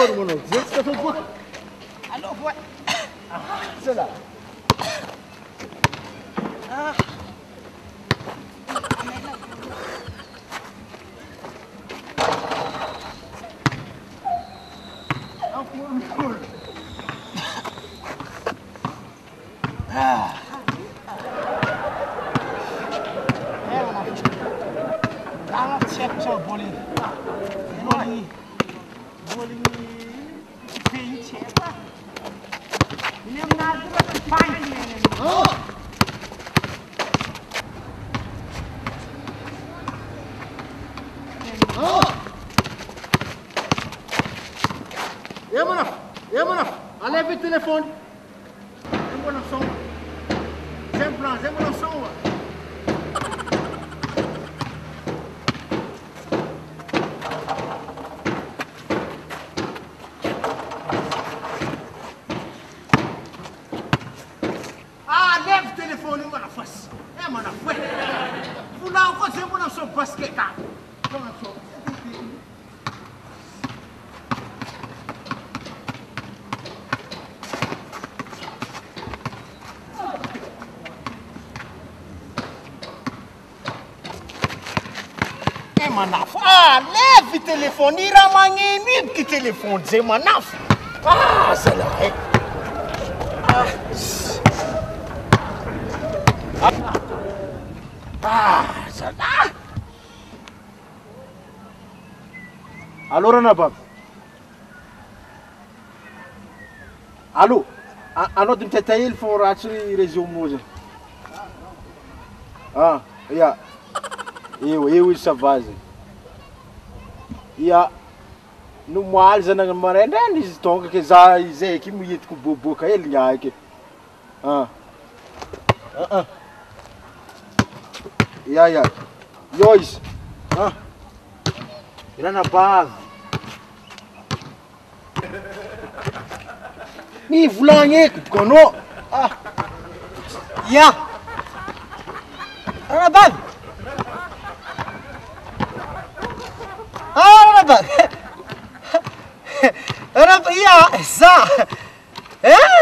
mon oncle. Ça fait quoi? Alors, ouais. C'est là. Ah. Ah. Bowling. É, mano. Enlève le téléphone. C'est mon son. C'est mon son. Telefone mana fas. Mana fwe. Funa ko se mona so basket ka. Mona so. Manaf. Leve o telefone, ira mangini que telefone, Zé Manaf. Sei lá. Ça là. Allô, Ranabab. Allô. Ano dim tatail for actually resume. Yeah. Eu isso base. No mal za nang marenda ni stonga ke za ize ki mu yit ku bobo ka ele ya ke. Yeah. Yois. Irana base. Ni vlange kono. Yeah. Ranabab. Ranabab. Iya, sa.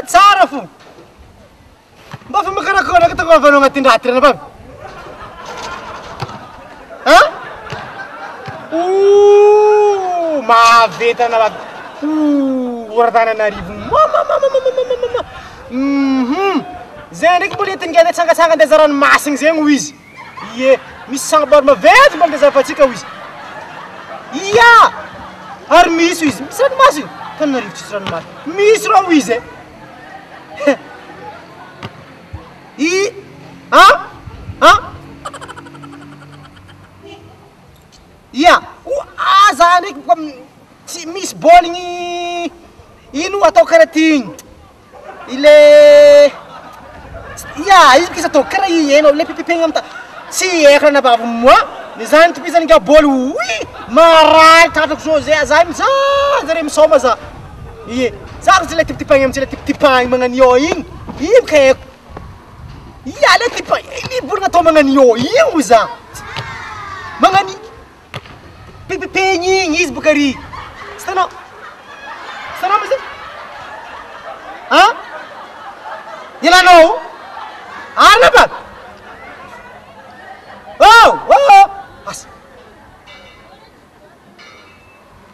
Tsarafu. Ba fa makana ko na ko fa no ngatinda atra na bab. Ma veta na bab. Guardana na rivu. Zene que bonito ninguém sanga desaran masing zeng wiz. Ye, misang bar ma vet bal desapatika wiz. Iya. Armis wiz. Misang masing. Kan na rivu sran mas. Misra wiz. Iya. Zane si Miss Bowling inu atau karating. Ile ya, isso que tô cara aí, não le pipingam ta. Si ekra na babu mo, ni zan tu pisan ga bol ui, marai ta tok so zan sa, zarim so maza. Iye, sa sila tipang mga niyoing. Im kay iya le tipang, ini bur na to mga niyoing uza. Mga ni pipinging is bukari. Stano mas. Yala no? Ano ba? As.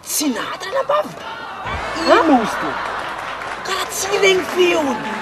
Sinatra na ba? Monstro. Karat siling fiyon.